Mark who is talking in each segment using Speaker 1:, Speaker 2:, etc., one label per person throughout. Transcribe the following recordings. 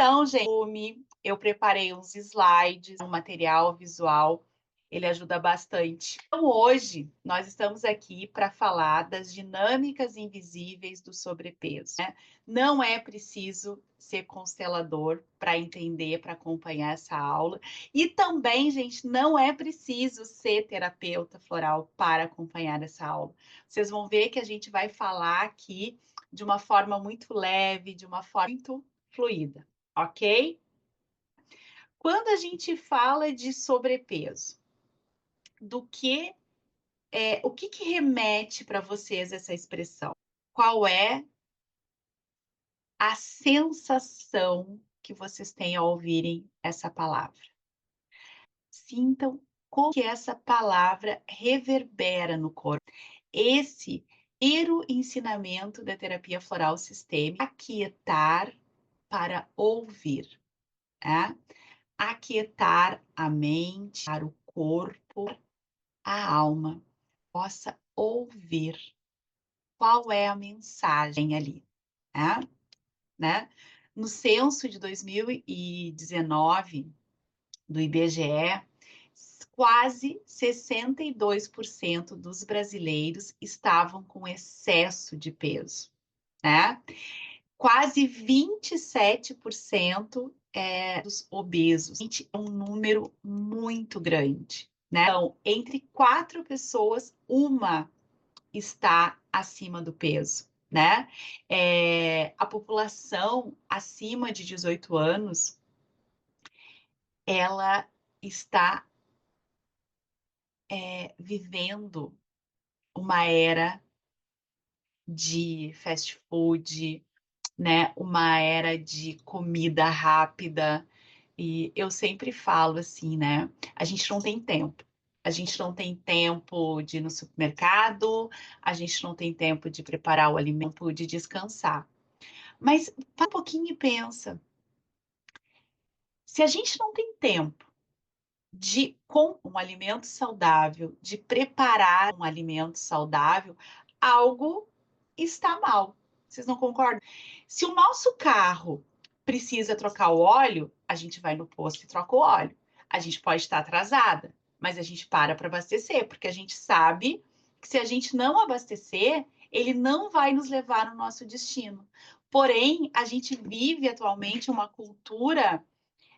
Speaker 1: Então, gente, eu preparei uns slides, um material visual, ele ajuda bastante. Então, hoje, nós estamos aqui para falar das dinâmicas invisíveis do sobrepeso, né? Não é preciso ser constelador para entender, para acompanhar essa aula. E também, gente, não é preciso ser terapeuta floral para acompanhar essa aula. Vocês vão ver que a gente vai falar aqui de uma forma muito leve, de uma forma muito fluida, ok? Quando a gente fala de sobrepeso, o que remete para vocês essa expressão? Qual é a sensação que vocês têm ao ouvirem essa palavra? Sintam como que essa palavra reverbera no corpo. Esse primeiro ensinamento da terapia floral sistêmica, aquietar para ouvir, né? Aquietar a mente, para o corpo, a alma possa ouvir qual é a mensagem ali, né? No censo de 2019 do IBGE, quase 62% dos brasileiros estavam com excesso de peso, né? Quase 27% dos obesos. Gente, é um número muito grande, né? Então, entre 4 pessoas, uma está acima do peso, né? A população acima de 18 anos, ela está vivendo uma era de fast food, né? Uma era de comida rápida. E eu sempre falo assim, né? A gente não tem tempo. A gente não tem tempo de ir no supermercado, a gente não tem tempo de preparar o alimento, de descansar. Mas para um pouquinho e pensa, se a gente não tem tempo de com um alimento saudável, de preparar um alimento saudável, algo está mal. Vocês não concordam? Se o nosso carro precisa trocar o óleo, a gente vai no posto e troca o óleo. A gente pode estar atrasada, mas a gente para abastecer, porque a gente sabe que se a gente não abastecer, ele não vai nos levar no nosso destino. Porém, a gente vive atualmente uma cultura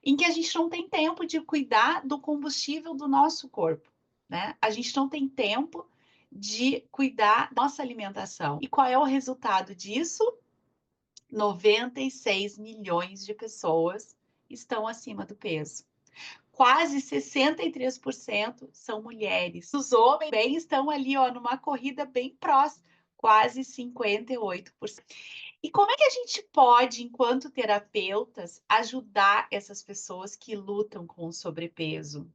Speaker 1: em que a gente não tem tempo de cuidar do combustível do nosso corpo, né? A gente não tem tempo de cuidar da nossa alimentação. E qual é o resultado disso? 96 milhões de pessoas estão acima do peso. Quase 63% são mulheres. Os homens bem estão ali, ó, numa corrida bem próxima, quase 58%. E como é que a gente pode, enquanto terapeutas, ajudar essas pessoas que lutam com o sobrepeso?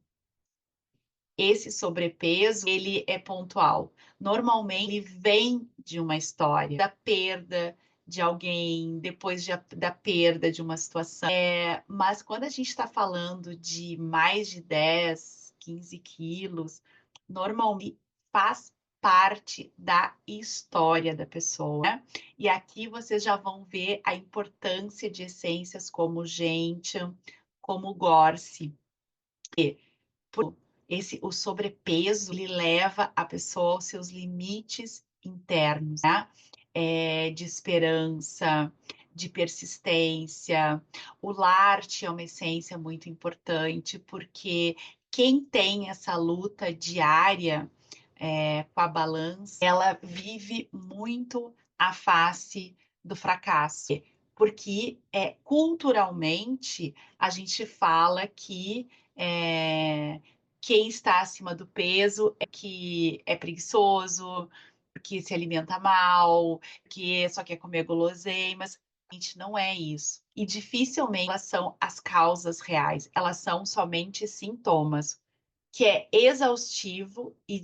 Speaker 1: Esse sobrepeso, ele é pontual. Normalmente, ele vem de uma história, da perda de alguém, depois da perda de uma situação. Mas quando a gente está falando de mais de 10, 15 quilos, normalmente faz parte da história da pessoa, né? E aqui vocês já vão ver a importância de essências como Gentian, como Gorse. O sobrepeso, ele leva a pessoa aos seus limites internos, né? De esperança, de persistência. O Larte é uma essência muito importante, porque quem tem essa luta diária com a balança, ela vive muito a face do fracasso. Porque culturalmente a gente fala que quem está acima do peso é que é preguiçoso, que se alimenta mal, que só quer comer guloseimas. Gente, não é isso. E dificilmente elas são as causas reais, elas são somente sintomas, que é exaustivo e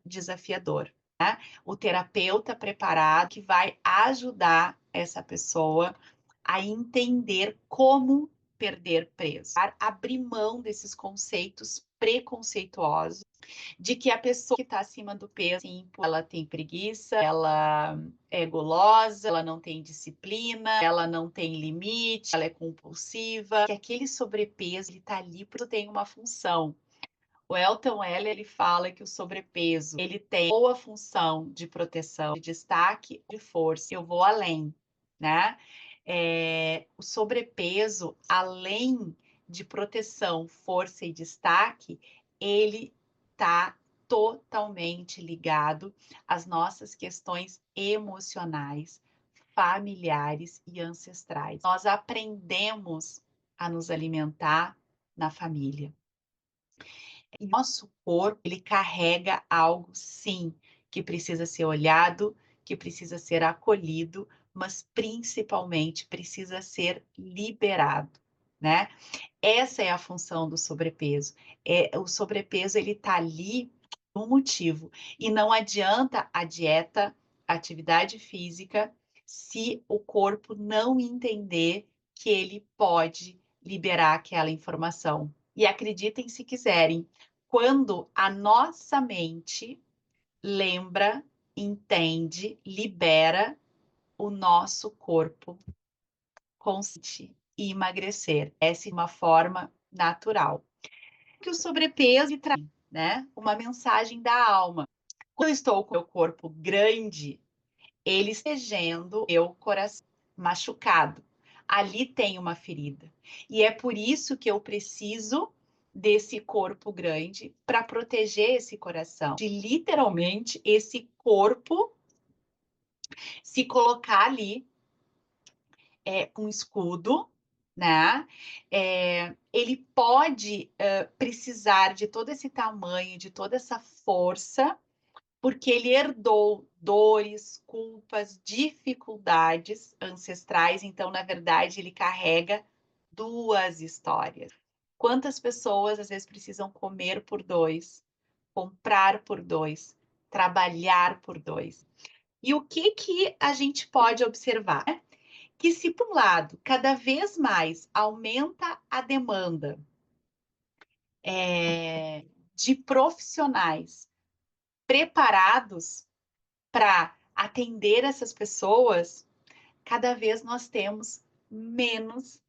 Speaker 1: desafiador, né? O terapeuta preparado que vai ajudar essa pessoa a entender como perder peso, abrir mão desses conceitos preconceituosos de que a pessoa que está acima do peso, sim, ela tem preguiça, ela é gulosa, ela não tem disciplina, ela não tem limite, ela é compulsiva, que aquele sobrepeso ele está ali porque tem uma função. O Elton Heller, ele fala que o sobrepeso, ele tem ou a função de proteção, de destaque, de força. Eu vou além, né? O sobrepeso, além de proteção, força e destaque, ele está totalmente ligado às nossas questões emocionais, familiares e ancestrais. Nós aprendemos a nos alimentar na família. E nosso corpo, ele carrega algo, sim, que precisa ser olhado, que precisa ser acolhido, mas principalmente precisa ser liberado, né? Essa é a função do sobrepeso. O sobrepeso, ele tá ali por um motivo. E não adianta a dieta, a atividade física, se o corpo não entender que ele pode liberar aquela informação. E acreditem se quiserem, quando a nossa mente lembra, entende, libera, o nosso corpo consente e emagrecer. Essa é uma forma natural. Que o sobrepeso traz, né, uma mensagem da alma. Quando eu estou com o meu corpo grande, ele regendo meu coração machucado. Ali tem uma ferida. E é por isso que eu preciso desse corpo grande para proteger esse coração. De literalmente esse corpo se colocar ali com escudo, né? Ele pode precisar de todo esse tamanho, de toda essa força, porque ele herdou dores, culpas, dificuldades ancestrais. Então, na verdade, ele carrega duas histórias. Quantas pessoas às vezes precisam comer por dois, comprar por dois, trabalhar por dois? E o que a gente pode observar? Que se, por um lado, cada vez mais aumenta a demanda de profissionais preparados para atender essas pessoas, cada vez nós temos menos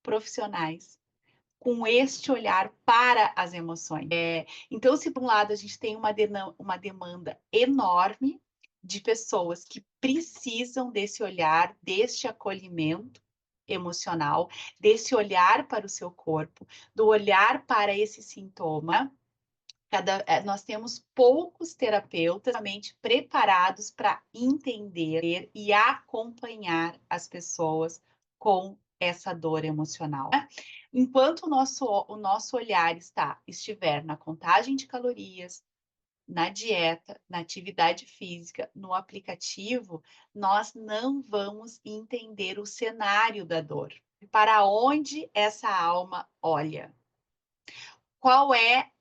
Speaker 1: profissionais com este olhar para as emoções. Então, se por um lado a gente tem uma demanda enorme de pessoas que precisam desse olhar, deste acolhimento emocional, desse olhar para o seu corpo, do olhar para esse sintoma, nós temos poucos terapeutas realmente preparados para entender e acompanhar as pessoas com essa dor emocional. Enquanto o nosso olhar estiver na contagem de calorias, na dieta, na atividade física, no aplicativo, nós não vamos entender o cenário da dor. Para onde essa alma olha? Qual é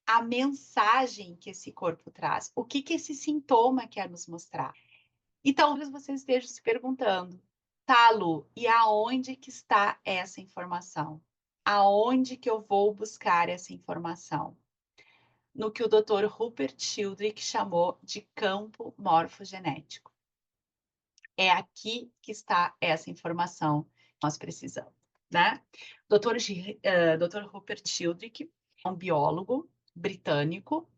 Speaker 1: a mensagem que esse corpo traz? O que esse sintoma quer nos mostrar? E talvez você esteja se perguntando, tá, Lu, e aonde que está essa informação? Aonde que eu vou buscar essa informação? No que o Dr. Rupert Sheldrake chamou de campo morfogenético. É aqui que está essa informação que nós precisamos, né? Dr. Rupert Sheldrake é um biólogo britânico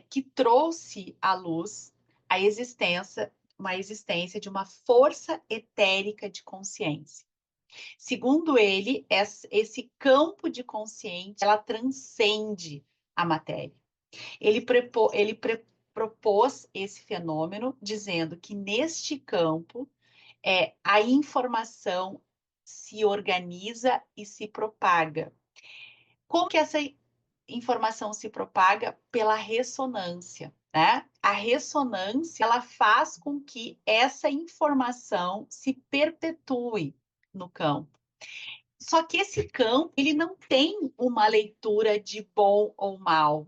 Speaker 1: que trouxe à luz uma existência de uma força etérica de consciência. Segundo ele, esse campo de consciência, ela transcende a matéria. Ele propôs esse fenômeno, dizendo que neste campo a informação se organiza e se propaga. Como que essa informação se propaga? Pela ressonância, né? A ressonância, ela faz com que essa informação se perpetue no campo. Só que esse campo, ele não tem uma leitura de bom ou mal.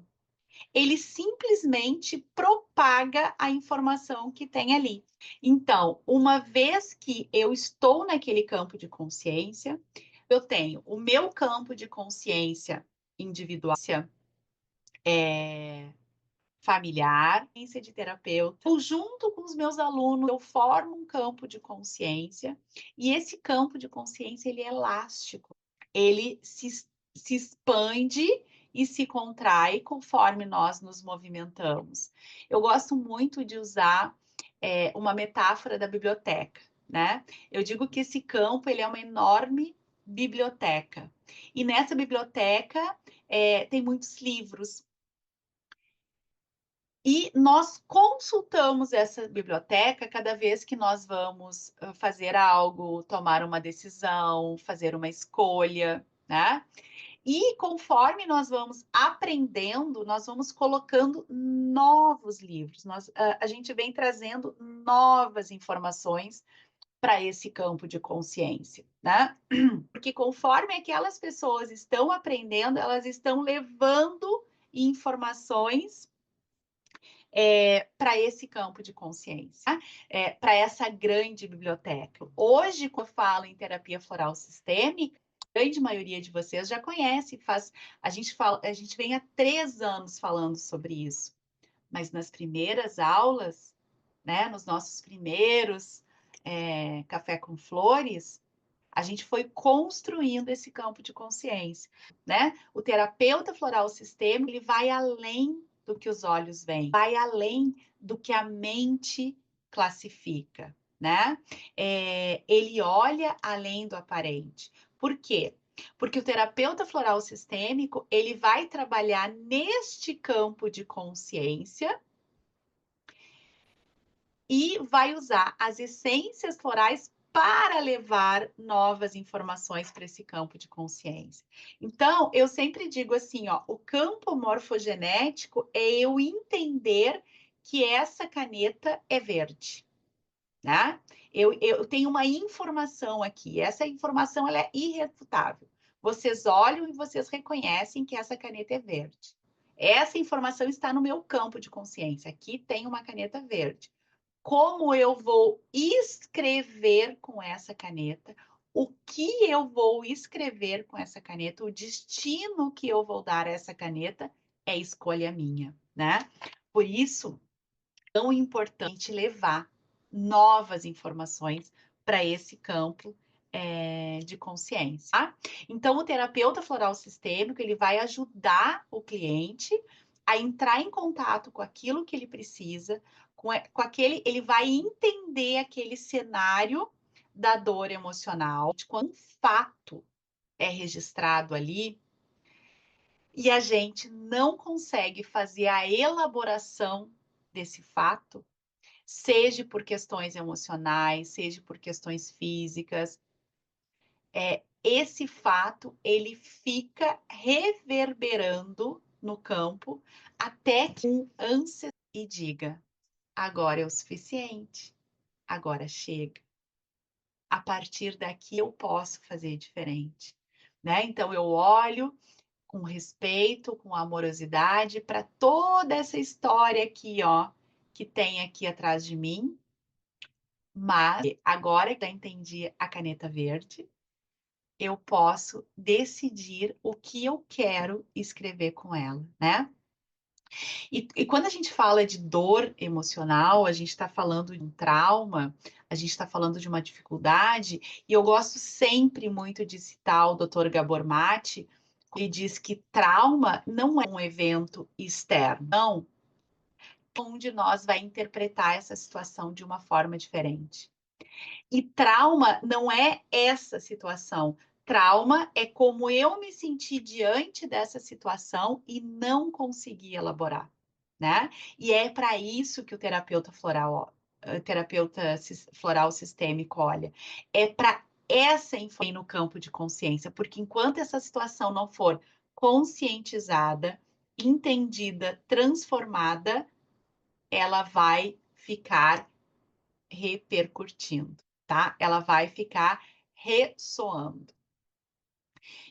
Speaker 1: Ele simplesmente propaga a informação que tem ali. Então, uma vez que eu estou naquele campo de consciência, eu tenho o meu campo de consciência individual, familiar, consciência de terapeuta. Eu, junto com os meus alunos, eu formo um campo de consciência, e esse campo de consciência, ele é elástico. Ele se expande e se contrai conforme nós nos movimentamos. Eu gosto muito de usar uma metáfora da biblioteca, né? Eu digo que esse campo, ele é uma enorme biblioteca. E nessa biblioteca tem muitos livros. E nós consultamos essa biblioteca cada vez que nós vamos fazer algo, tomar uma decisão, fazer uma escolha, né? E conforme nós vamos aprendendo, nós vamos colocando novos livros. A gente vem trazendo novas informações para esse campo de consciência, né? Porque conforme aquelas pessoas estão aprendendo, elas estão levando informações para esse campo de consciência, para essa grande biblioteca. Hoje, quando eu falo em terapia floral sistêmica, a grande maioria de vocês já conhece, a gente vem há 3 anos falando sobre isso, mas nas primeiras aulas, né, nos nossos primeiros Café com Flores, a gente foi construindo esse campo de consciência, né? O terapeuta floral sistêmico, ele vai além do que os olhos veem, vai além do que a mente classifica, né? Ele olha além do aparente. Por quê? Porque o terapeuta floral sistêmico, ele vai trabalhar neste campo de consciência e vai usar as essências florais para levar novas informações para esse campo de consciência. Então, eu sempre digo assim, ó, o campo morfogenético é eu entender que essa caneta é verde, né? Eu tenho uma informação aqui, essa informação ela é irrefutável. Vocês olham e vocês reconhecem que essa caneta é verde. Essa informação está no meu campo de consciência. Aqui tem uma caneta verde. Como eu vou escrever com essa caneta, o que eu vou escrever com essa caneta, o destino que eu vou dar a essa caneta é escolha minha, né? Por isso, é tão importante levar novas informações para esse campo de consciência. Tá? Então, o terapeuta floral sistêmico, ele vai ajudar o cliente a entrar em contato com aquilo que ele precisa, com aquele, ele vai entender aquele cenário da dor emocional, quando um fato é registrado ali, e a gente não consegue fazer a elaboração desse fato, seja por questões emocionais, seja por questões físicas, esse fato ele fica reverberando no campo até que um ânsia e diga: agora é o suficiente, agora chega. A partir daqui eu posso fazer diferente, né? Então eu olho com respeito, com amorosidade para toda essa história aqui, ó, que tem aqui atrás de mim. Mas agora que eu entendi a caneta verde, eu posso decidir o que eu quero escrever com ela, né? E quando a gente fala de dor emocional, a gente está falando de um trauma, a gente está falando de uma dificuldade, e eu gosto sempre muito de citar o Dr. Gabor Mate, que diz que trauma não é um evento externo, não. Um de nós vai interpretar essa situação de uma forma diferente. E trauma não é essa situação. Trauma é como eu me senti diante dessa situação e não consegui elaborar, né? E é para isso que o terapeuta floral sistêmico olha. É para essa informação no campo de consciência, porque enquanto essa situação não for conscientizada, entendida, transformada, ela vai ficar repercutindo, tá? Ela vai ficar ressoando.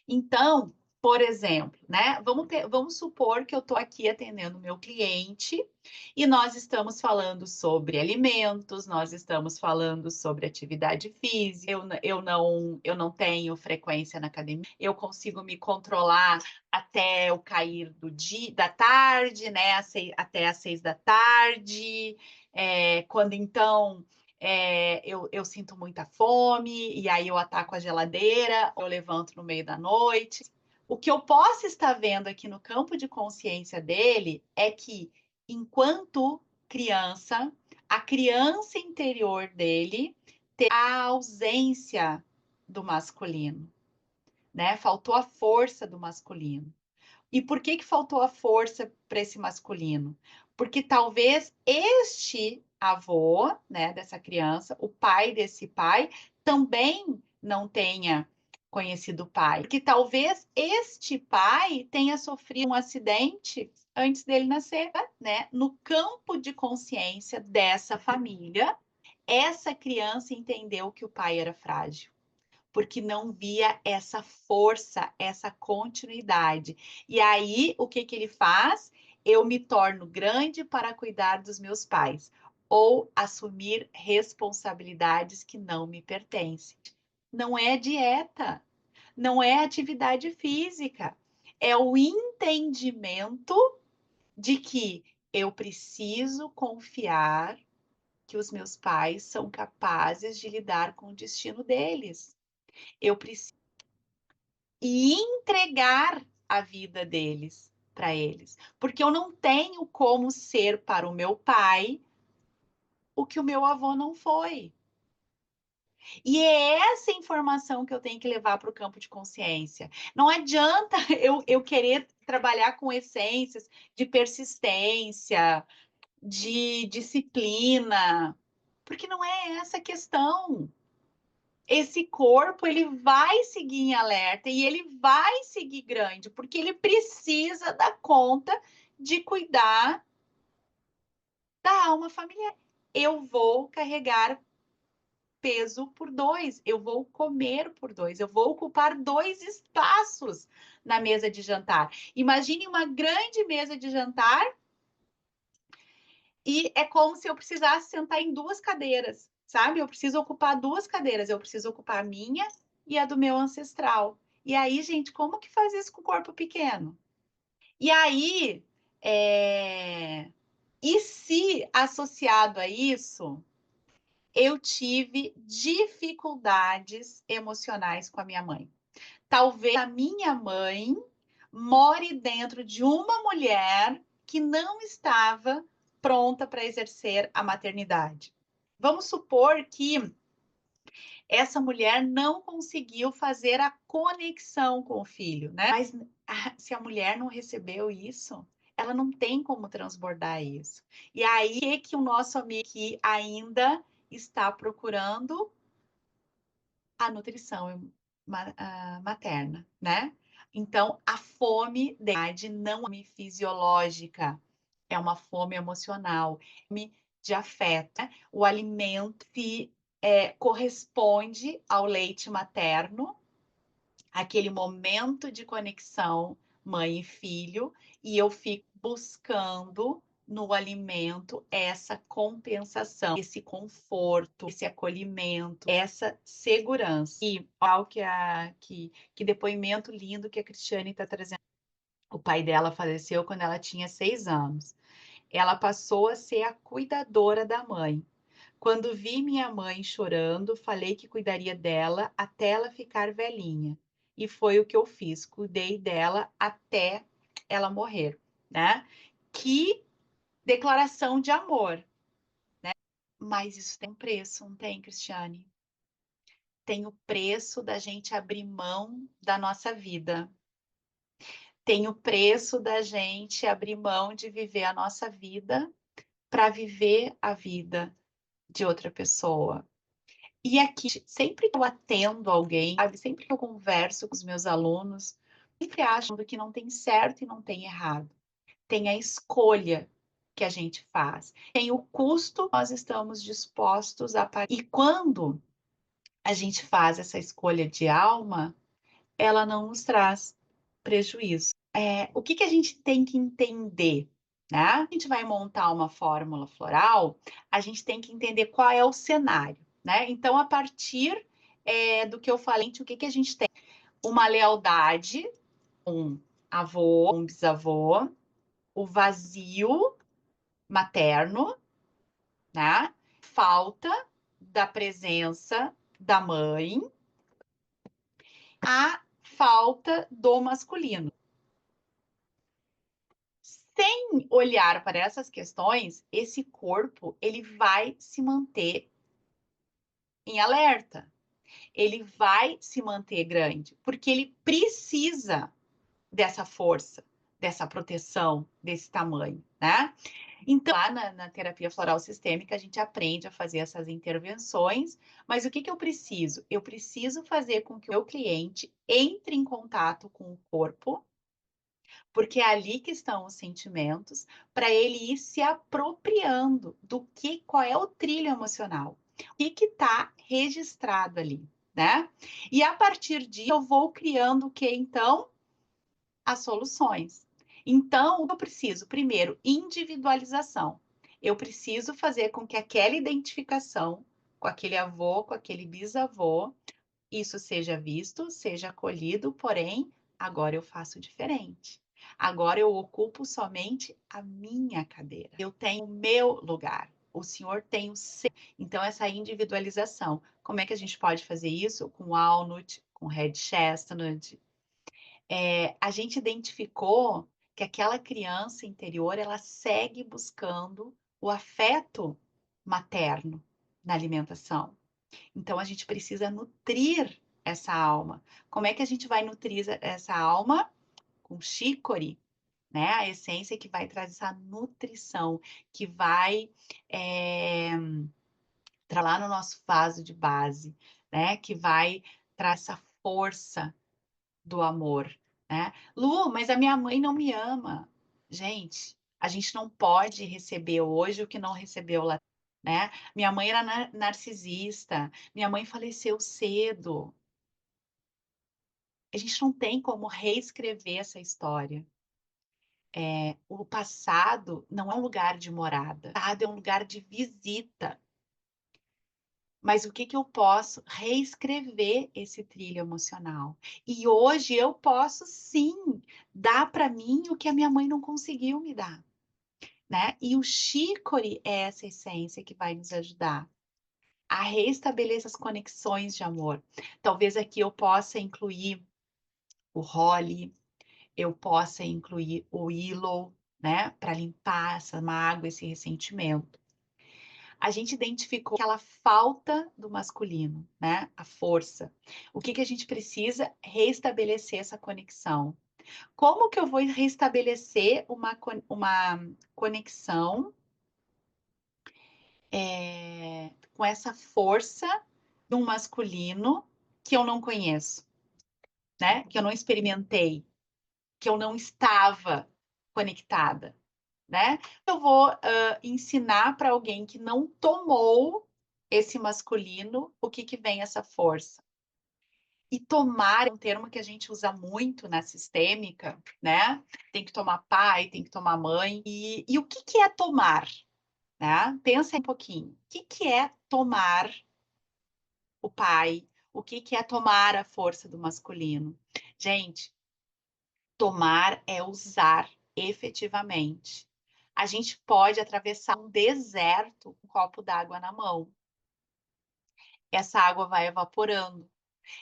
Speaker 1: Então, Por exemplo, né? Vamos supor que eu estou aqui atendendo o meu cliente e nós estamos falando sobre alimentos, nós estamos falando sobre atividade física. Eu não tenho frequência na academia, eu consigo me controlar até o cair da tarde, né? Até às 6 da tarde. Quando então eu sinto muita fome, e aí eu ataco a geladeira, eu levanto no meio da noite. O que eu posso estar vendo aqui no campo de consciência dele é que, enquanto criança, a criança interior dele tem a ausência do masculino, né? Faltou a força do masculino. E por que que faltou a força para esse masculino? Porque talvez este avô, né, dessa criança, o pai desse pai, também não tenha conhecido o pai. Que talvez este pai tenha sofrido um acidente antes dele nascer, né? No campo de consciência dessa família, essa criança entendeu que o pai era frágil porque não via essa força, essa continuidade. E aí, o que que ele faz? Eu me torno grande para cuidar dos meus pais ou assumir responsabilidades que não me pertencem. Não é dieta, não é atividade física, é o entendimento de que eu preciso confiar que os meus pais são capazes de lidar com o destino deles. Eu preciso e entregar a vida deles para eles, porque eu não tenho como ser para o meu pai o que o meu avô não foi. E é essa informação que eu tenho que levar para o campo de consciência. Não adianta eu querer trabalhar com essências de persistência, de disciplina, porque não é essa a questão. Esse corpo ele vai seguir em alerta e ele vai seguir grande, porque ele precisa dar conta de cuidar da alma familiar. Eu vou carregar peso por dois, eu vou comer por dois, eu vou ocupar dois espaços na mesa de jantar. Imagine uma grande mesa de jantar e é como se eu precisasse sentar em duas cadeiras, sabe? Eu preciso ocupar duas cadeiras, eu preciso ocupar a minha e a do meu ancestral. E aí, gente, como que faz isso com o corpo pequeno? E aí, e se associado a isso, eu tive dificuldades emocionais com a minha mãe? Talvez a minha mãe more dentro de uma mulher que não estava pronta para exercer a maternidade. Vamos supor que essa mulher não conseguiu fazer a conexão com o filho, né? Mas se a mulher não recebeu isso, ela não tem como transbordar isso. E aí, o que o nosso amigo aqui ainda está procurando? A nutrição materna, né? Então, a fome não é uma fome fisiológica, é uma fome emocional, fome de afeto. Né? O alimento se corresponde ao leite materno, aquele momento de conexão mãe e filho, e eu fico buscando no alimento essa compensação, esse conforto, esse acolhimento, essa segurança. E olha que depoimento lindo que a Cristiane está trazendo. O pai dela faleceu quando ela tinha 6 anos. Ela passou a ser a cuidadora da mãe. Quando vi minha mãe chorando, falei que cuidaria dela até ela ficar velhinha. E foi o que eu fiz, cuidei dela até ela morrer, né? Que declaração de amor, né? Mas isso tem preço, não tem, Cristiane? Tem o preço da gente abrir mão da nossa vida. Tem o preço da gente abrir mão de viver a nossa vida para viver a vida de outra pessoa. E aqui, sempre que eu atendo alguém, sabe, sempre que eu converso com os meus alunos, sempre acham que não tem certo e não tem errado. Tem a escolha que a gente faz. Tem o custo que nós estamos dispostos a pagar. E quando a gente faz essa escolha de alma, ela não nos traz prejuízo. O que que a gente tem que entender, né? A gente vai montar uma fórmula floral, a gente tem que entender qual é o cenário, né? Então, a partir do que eu falei, o que que a gente tem? Uma lealdade, um avô, um bisavô, o vazio materno, né? Falta da presença da mãe, a falta do masculino. Sem olhar para essas questões, esse corpo ele vai se manter em alerta. Ele vai se manter grande, porque ele precisa dessa força, dessa proteção, desse tamanho, né? Então, lá na terapia floral sistêmica, a gente aprende a fazer essas intervenções, mas o que que eu preciso? Eu preciso fazer com que o meu cliente entre em contato com o corpo, porque é ali que estão os sentimentos, para ele ir se apropriando do que, qual é o trilho emocional, o que está registrado ali, né? E a partir disso eu vou criando o que então? As soluções. Então, o que eu preciso? Primeiro, individualização. Eu preciso fazer com que aquela identificação com aquele avô, com aquele bisavô, isso seja visto, seja acolhido, porém, agora eu faço diferente. Agora eu ocupo somente a minha cadeira. Eu tenho o meu lugar. O senhor tem o seu. Então, essa individualização. Como é que a gente pode fazer isso? Com walnut, com red chestnut. A gente identificou que aquela criança interior, ela segue buscando o afeto materno na alimentação. Então, a gente precisa nutrir essa alma. Como é que a gente vai nutrir essa alma? Com chicory, né? A essência que vai trazer essa nutrição, que vai entrar lá no nosso vaso de base, né? Que vai trazer essa força do amor, né? Lu, mas a minha mãe não me ama. Gente, a gente não pode receber hoje o que não recebeu lá, né? Minha mãe era narcisista, minha mãe faleceu cedo. A gente não tem como reescrever essa história. O passado não é um lugar de morada, o passado é um lugar de visita. Mas o que que eu posso reescrever esse trilho emocional? E hoje eu posso sim dar para mim o que a minha mãe não conseguiu me dar, né? E o Chicory é essa essência que vai nos ajudar a restabelecer as conexões de amor. Talvez aqui eu possa incluir o Holly, eu possa incluir o Willow, né? Para limpar essa mágoa, esse ressentimento. A gente identificou aquela falta do masculino, né? A força. O que que a gente precisa? Restabelecer essa conexão. Como que eu vou restabelecer uma conexão com essa força de um masculino que eu não conheço, né? Que eu não experimentei, que eu não estava conectada, né? Eu vou ensinar para alguém que não tomou esse masculino o que que vem essa força. E tomar é um termo que a gente usa muito na sistêmica, né? Tem que tomar pai, tem que tomar mãe. E o que que é tomar, né? Pensa um pouquinho. O que que é tomar o pai? O que que é tomar a força do masculino? Gente, tomar é usar efetivamente. A gente pode atravessar um deserto com um copo d'água na mão. Essa água vai evaporando.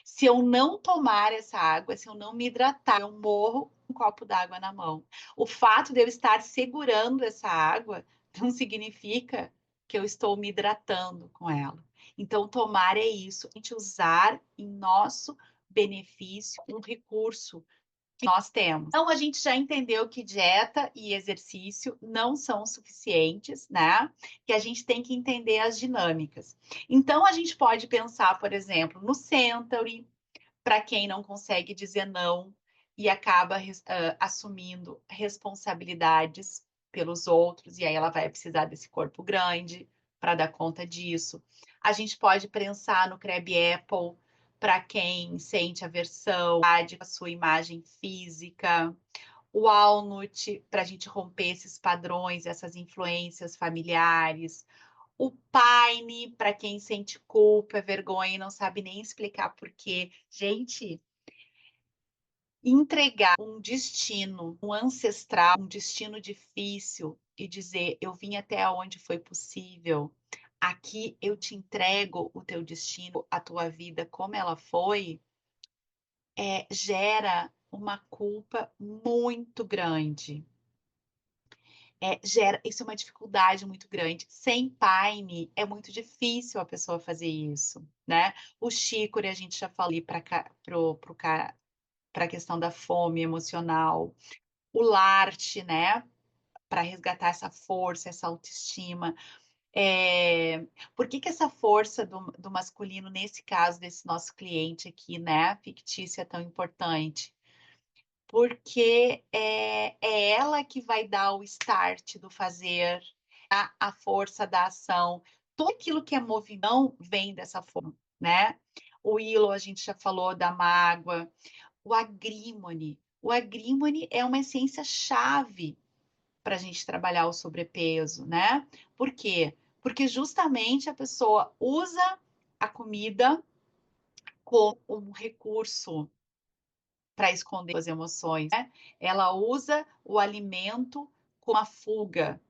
Speaker 1: Se eu não tomar essa água, se eu não me hidratar, eu morro com um copo d'água na mão. O fato de eu estar segurando essa água não significa que eu estou me hidratando com ela. Então, tomar é isso, a gente usar em nosso benefício um recurso que nós temos. Então, a gente já entendeu que dieta e exercício não são suficientes, né? Que a gente tem que entender as dinâmicas. Então, a gente pode pensar, por exemplo, no Centauri, para quem não consegue dizer não e acaba assumindo responsabilidades pelos outros, e aí ela vai precisar desse corpo grande para dar conta disso. A gente pode pensar no Crab Apple, para quem sente aversão à sua imagem física, o walnut para a gente romper esses padrões, essas influências familiares, o pine para quem sente culpa, vergonha e não sabe nem explicar por quê. Gente, entregar um destino, um ancestral, um destino difícil e dizer: eu vim até onde foi possível, aqui eu te entrego o teu destino, a tua vida como ela foi, gera uma culpa muito grande. Isso é uma dificuldade muito grande. Sem Paine, é muito difícil a pessoa fazer isso, né? O Chicory, a gente já falou para a questão da fome emocional. O Larte, né? Para resgatar essa força, essa autoestima. Por que essa força do masculino, nesse caso desse nosso cliente aqui, né? Fictício, é tão importante? Porque é ela que vai dar o start do fazer, a força da ação. Tudo aquilo que é movimento vem dessa forma, né? O Willow, a gente já falou da mágoa. O agrímone. O agrímone é uma essência-chave para a gente trabalhar o sobrepeso, né? Por quê? Porque justamente a pessoa usa a comida como um recurso para esconder as emoções, né? Ela usa o alimento como a fuga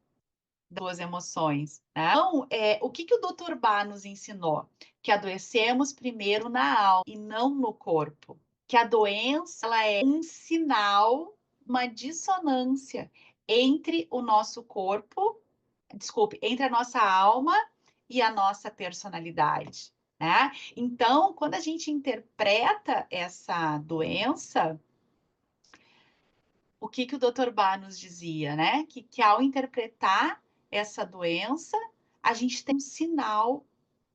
Speaker 1: das emoções, né? Então, o que o Dr. Bá nos ensinou? Que adoecemos primeiro na alma e não no corpo. Que a doença ela é um sinal, uma dissonância entre o nosso corpo, desculpe, entre a nossa alma e a nossa personalidade, né? Então, quando a gente interpreta essa doença, o que o Dr. Bá nos dizia, né? Que ao interpretar essa doença, a gente tem um sinal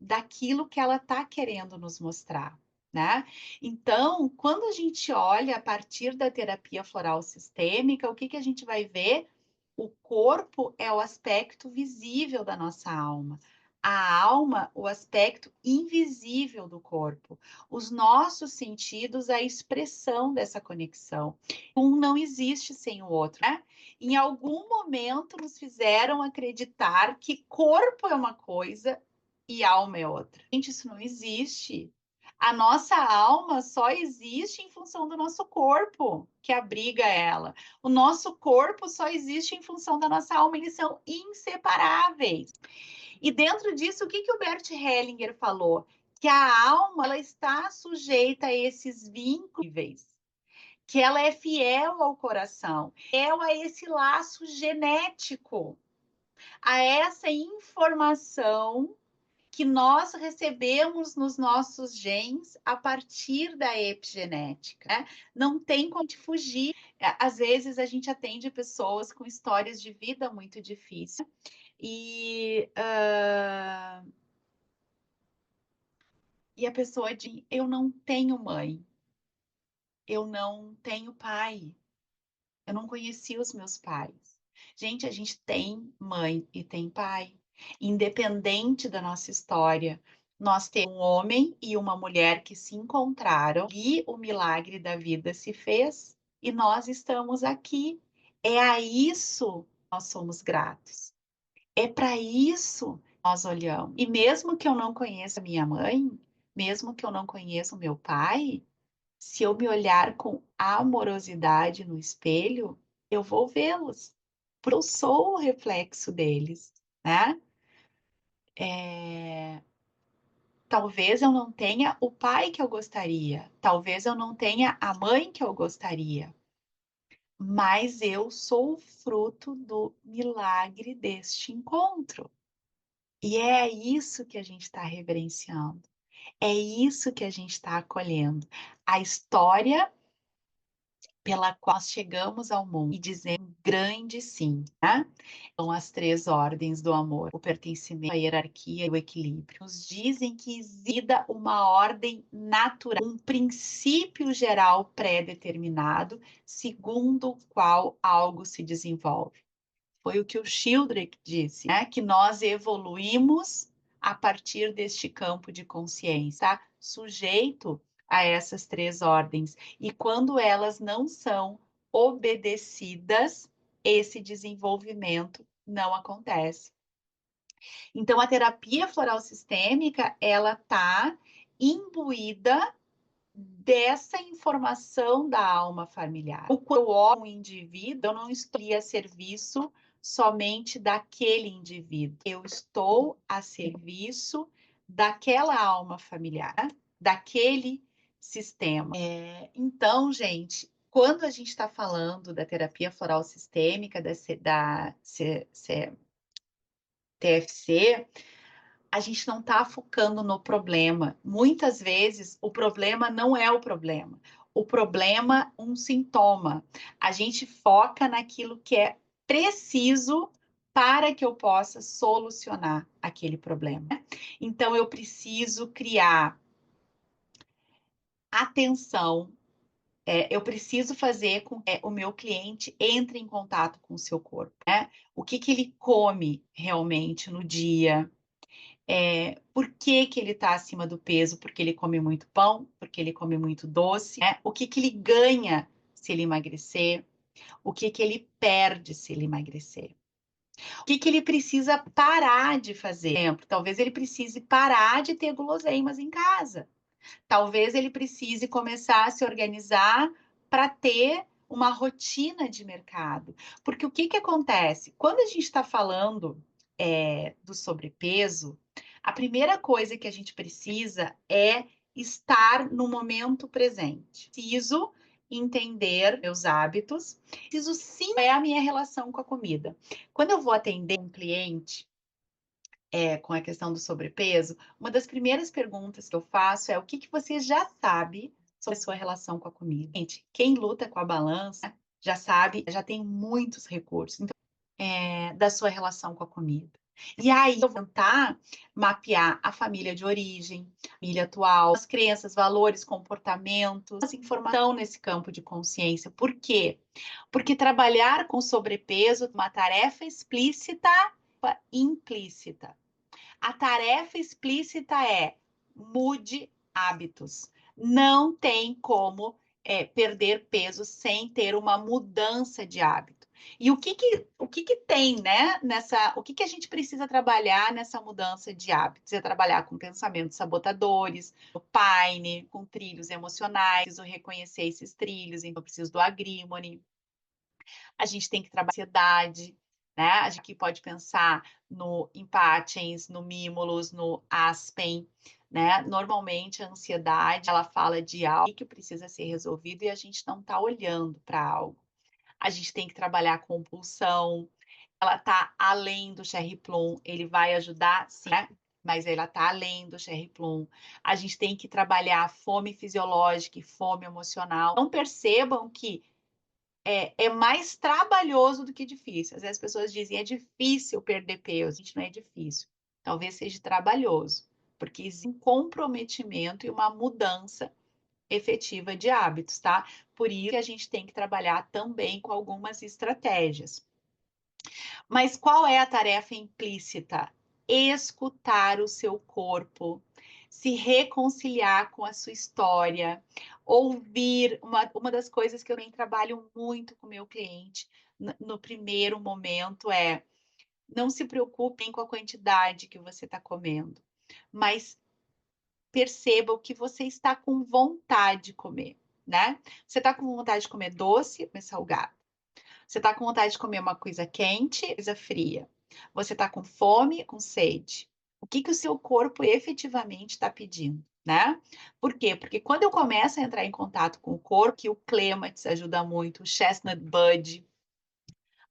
Speaker 1: daquilo que ela está querendo nos mostrar, né? Então, quando a gente olha a partir da terapia floral sistêmica, o que a gente vai ver? O corpo é o aspecto visível da nossa alma. A alma, o aspecto invisível do corpo. Os nossos sentidos, a expressão dessa conexão. Um não existe sem o outro, né? Em algum momento nos fizeram acreditar que corpo é uma coisa e alma é outra. Gente, isso não existe. A nossa alma só existe em função do nosso corpo, que abriga ela. O nosso corpo só existe em função da nossa alma, eles são inseparáveis. E dentro disso, o que o Bert Hellinger falou? Que a alma ela está sujeita a esses vínculos, que ela é fiel ao coração, fiel a esse laço genético, a essa informação que nós recebemos nos nossos genes a partir da epigenética, né? Não tem como te fugir. Às vezes a gente atende pessoas com histórias de vida muito difíceis e a pessoa diz: eu não tenho mãe, eu não tenho pai, eu não conheci os meus pais. Gente, a gente tem mãe e tem pai. Independente da nossa história, nós temos um homem e uma mulher que se encontraram e o milagre da vida se fez e nós estamos aqui. É a isso que nós somos gratos. É para isso que nós olhamos. E mesmo que eu não conheça minha mãe, mesmo que eu não conheça o meu pai, se eu me olhar com amorosidade no espelho, eu vou vê-los, porque eu sou o reflexo deles, né? Talvez eu não tenha o pai que eu gostaria, talvez eu não tenha a mãe que eu gostaria, mas eu sou o fruto do milagre deste encontro. E é isso que a gente está reverenciando, é isso que a gente está acolhendo. A história pela qual chegamos ao mundo e dizemos um grande sim, né? São as três ordens do amor: o pertencimento, a hierarquia e o equilíbrio. Nos dizem que existe uma ordem natural, um princípio geral pré-determinado, segundo o qual algo se desenvolve. Foi o que o Sheldrake disse, né? Que nós evoluímos a partir deste campo de consciência, tá? sujeito a essas 3 ordens. E quando elas não são obedecidas, esse desenvolvimento não acontece. Então, a terapia floral sistêmica, ela tá imbuída dessa informação da alma familiar. Quando eu olho um indivíduo, eu não estou a serviço somente daquele indivíduo. Eu estou a serviço daquela alma familiar, daquele sistema. Então, gente, quando a gente está falando da terapia floral sistêmica, da TFC, a gente não está focando no problema. Muitas vezes, o problema não é o problema. O problema, um sintoma. A gente foca naquilo que é preciso para que eu possa solucionar aquele problema. Então, eu preciso criar atenção. Eu preciso fazer com que o meu cliente entre em contato com o seu corpo, né? O que ele come realmente no dia, por que ele está acima do peso? Porque ele come muito pão, porque ele come muito doce, né? O que ele ganha se ele emagrecer? O que ele perde se ele emagrecer? O que ele precisa parar de fazer? Por exemplo, talvez ele precise parar de ter guloseimas em casa. Talvez ele precise começar a se organizar para ter uma rotina de mercado. Porque o que acontece? Quando a gente está falando do sobrepeso, a primeira coisa que a gente precisa é estar no momento presente. Preciso entender meus hábitos, preciso sim é a minha relação com a comida. Quando eu vou atender um cliente com a questão do sobrepeso, uma das primeiras perguntas que eu faço é o que você já sabe sobre a sua relação com a comida. Gente, quem luta com a balança já sabe, já tem muitos recursos da sua relação com a comida. E aí eu vou tentar mapear a família de origem, a família atual, as crenças, valores, comportamentos, informação nesse campo de consciência. Por quê? Porque trabalhar com sobrepeso é uma tarefa explícita e implícita. A tarefa explícita é mude hábitos. Não tem como perder peso sem ter uma mudança de hábito. E o que tem, né, o que a gente precisa trabalhar nessa mudança de hábitos? É trabalhar com pensamentos sabotadores, o Paine, com trilhos emocionais, preciso reconhecer esses trilhos, então eu preciso do Agrimony. A gente tem que trabalhar a ansiedade, né? A gente pode pensar no Empátiens, no Mimulus, no Aspen, né? Normalmente a ansiedade, ela fala de algo que precisa ser resolvido e a gente não está olhando para algo. A gente tem que trabalhar a compulsão, ela está além do Cherry Plum, ele vai ajudar, sim, né? Mas ela está além do Cherry Plum. A gente tem que trabalhar a fome fisiológica e fome emocional. Então percebam que é mais trabalhoso do que difícil. Às vezes as pessoas dizem, é difícil perder peso. Gente, não é difícil. Talvez seja trabalhoso, porque existe um comprometimento e uma mudança efetiva de hábitos, tá? Por isso que a gente tem que trabalhar também com algumas estratégias. Mas qual é a tarefa implícita? Escutar o seu corpo, se reconciliar com a sua história, ouvir. Uma das coisas que eu também trabalho muito com o meu cliente no primeiro momento não se preocupem com a quantidade que você está comendo, mas perceba o que você está com vontade de comer, né? Você está com vontade de comer doce, comer salgado. Você está com vontade de comer uma coisa quente, coisa fria. Você está com fome, com sede. O que o seu corpo efetivamente está pedindo, né? Por quê? Porque quando eu começo a entrar em contato com o corpo, que o clêmax ajuda muito, o chestnut bud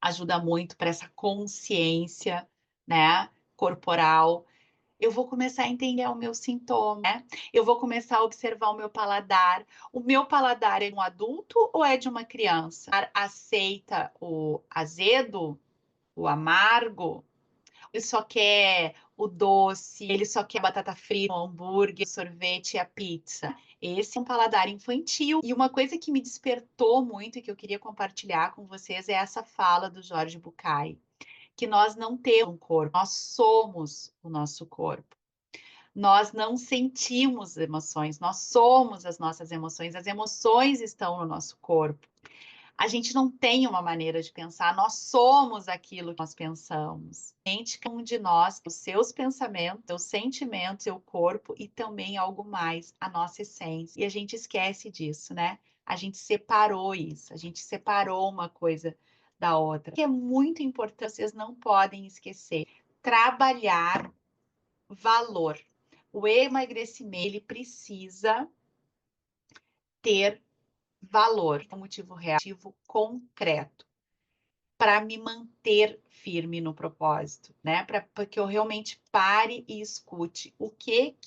Speaker 1: ajuda muito para essa consciência, né, corporal. Eu vou começar a entender o meu sintoma, né? Eu vou começar a observar o meu paladar. O meu paladar é de um adulto ou é de uma criança? Aceita o azedo, o amargo? Ele só quer o doce, ele só quer a batata frita, o hambúrguer, o sorvete e a pizza. Esse é um paladar infantil. E uma coisa que me despertou muito e que eu queria compartilhar com vocês é essa fala do Jorge Bucay, que nós não temos um corpo, nós somos o nosso corpo. Nós não sentimos emoções, nós somos as nossas emoções, as emoções estão no nosso corpo. A gente não tem uma maneira de pensar, nós somos aquilo que nós pensamos. Sente cada um de nós, os seus pensamentos, seus sentimentos, seu corpo e também algo mais, a nossa essência. E a gente esquece disso, né? A gente separou isso, a gente separou uma coisa da outra. O que é muito importante, vocês não podem esquecer. Trabalhar valor. O emagrecimento, ele precisa ter valor, um motivo real, um motivo concreto, para me manter firme no propósito, né? Para que eu realmente pare e escute o que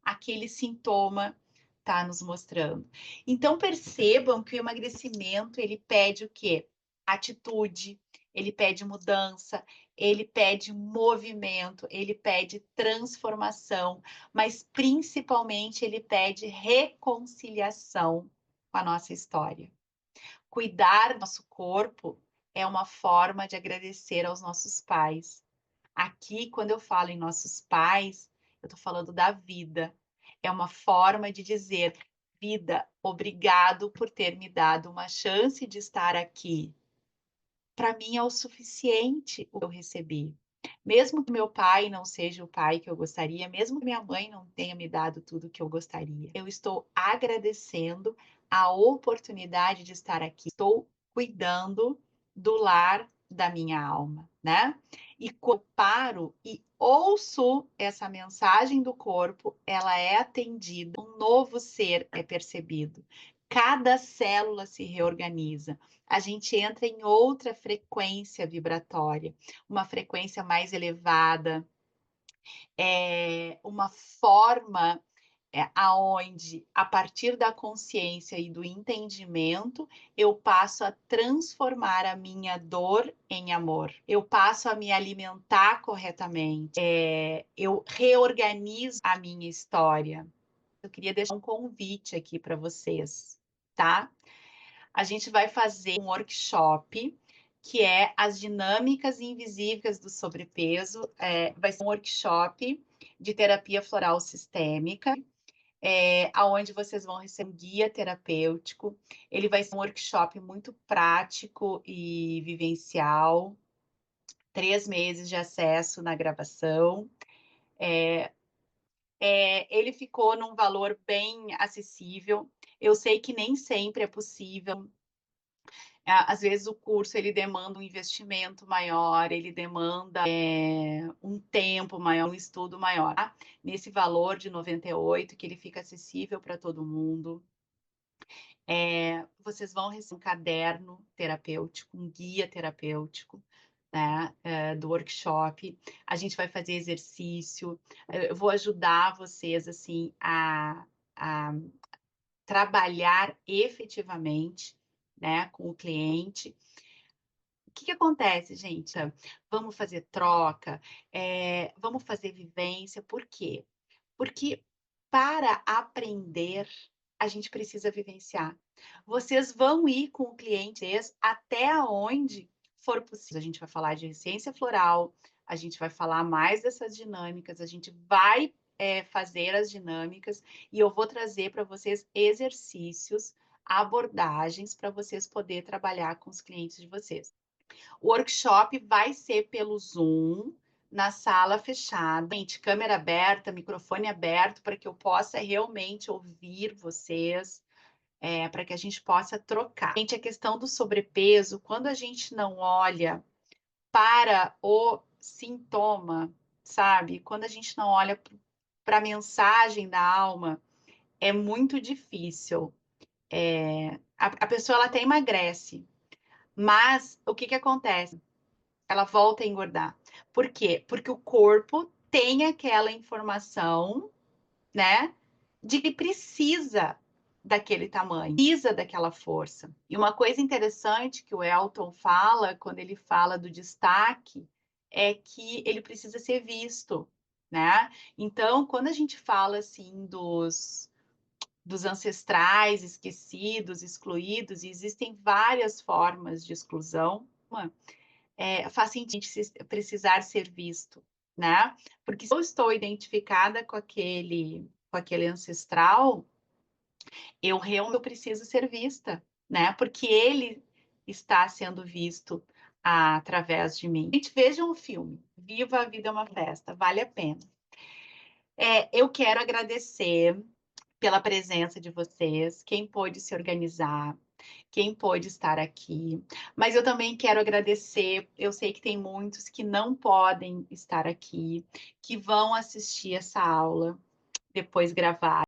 Speaker 1: aquele sintoma está nos mostrando. Então percebam que o emagrecimento ele pede o quê? Atitude, ele pede mudança, ele pede movimento, ele pede transformação, mas principalmente ele pede reconciliação com a nossa história. Cuidar do nosso corpo é uma forma de agradecer aos nossos pais. Aqui, quando eu falo em nossos pais, eu estou falando da vida. É uma forma de dizer, vida, obrigado por ter me dado uma chance de estar aqui. Para mim é o suficiente o que eu recebi. Mesmo que meu pai não seja o pai que eu gostaria, mesmo que minha mãe não tenha me dado tudo o que eu gostaria, eu estou agradecendo a oportunidade de estar aqui. Estou cuidando do lar da minha alma, né? E quando eu paro e ouço essa mensagem do corpo, ela é atendida, um novo ser é percebido. Cada célula se reorganiza. A gente entra em outra frequência vibratória, uma frequência mais elevada, uma forma aonde, a partir da consciência e do entendimento, eu passo a transformar a minha dor em amor. Eu passo a me alimentar corretamente. Eu reorganizo a minha história. Eu queria deixar um convite aqui para vocês, tá? A gente vai fazer um workshop que é as dinâmicas invisíveis do sobrepeso. Vai ser um workshop de terapia floral sistêmica, aonde vocês vão receber um guia terapêutico. Ele vai ser um workshop muito prático e vivencial, 3 meses de acesso na gravação. Ele ficou num valor bem acessível. Eu sei que nem sempre é possível. Às vezes o curso ele demanda um investimento maior, ele demanda um tempo maior, um estudo maior. Tá? Nesse valor de 98, que ele fica acessível para todo mundo. Vocês vão receber um caderno terapêutico, um guia terapêutico, né, do workshop. A gente vai fazer exercício. Eu vou ajudar vocês assim a trabalhar efetivamente, né, com o cliente. O que acontece, gente? Vamos fazer troca, vamos fazer vivência. Por quê? Porque para aprender, a gente precisa vivenciar. Vocês vão ir com o cliente até onde for possível. A gente vai falar de essência floral, a gente vai falar mais dessas dinâmicas, a gente vai fazer as dinâmicas e eu vou trazer para vocês exercícios, abordagens para vocês poderem trabalhar com os clientes de vocês. O workshop vai ser pelo Zoom, na sala fechada, gente, câmera aberta, microfone aberto, para que eu possa realmente ouvir vocês, para que a gente possa trocar. Gente, a questão do sobrepeso, quando a gente não olha para o sintoma, sabe? Quando a gente não olha para a mensagem da alma, é muito difícil. A pessoa ela até emagrece, mas o que acontece? Ela volta a engordar. Por quê? Porque o corpo tem aquela informação, né, de que precisa daquele tamanho, precisa daquela força. E uma coisa interessante que o Elton fala, quando ele fala do destaque, é que ele precisa ser visto, né? Então, quando a gente fala assim dos ancestrais esquecidos, excluídos, e existem várias formas de exclusão, faz sentido precisar ser visto. né? Porque se eu estou identificada com aquele ancestral, eu realmente preciso ser vista, né? Porque ele está sendo visto através de mim. Gente, vejam o filme. Viva a Vida é uma Festa, vale a pena. Eu quero agradecer pela presença de vocês, quem pôde se organizar, quem pôde estar aqui. Mas eu também quero agradecer, eu sei que tem muitos que não podem estar aqui, que vão assistir essa aula depois gravar.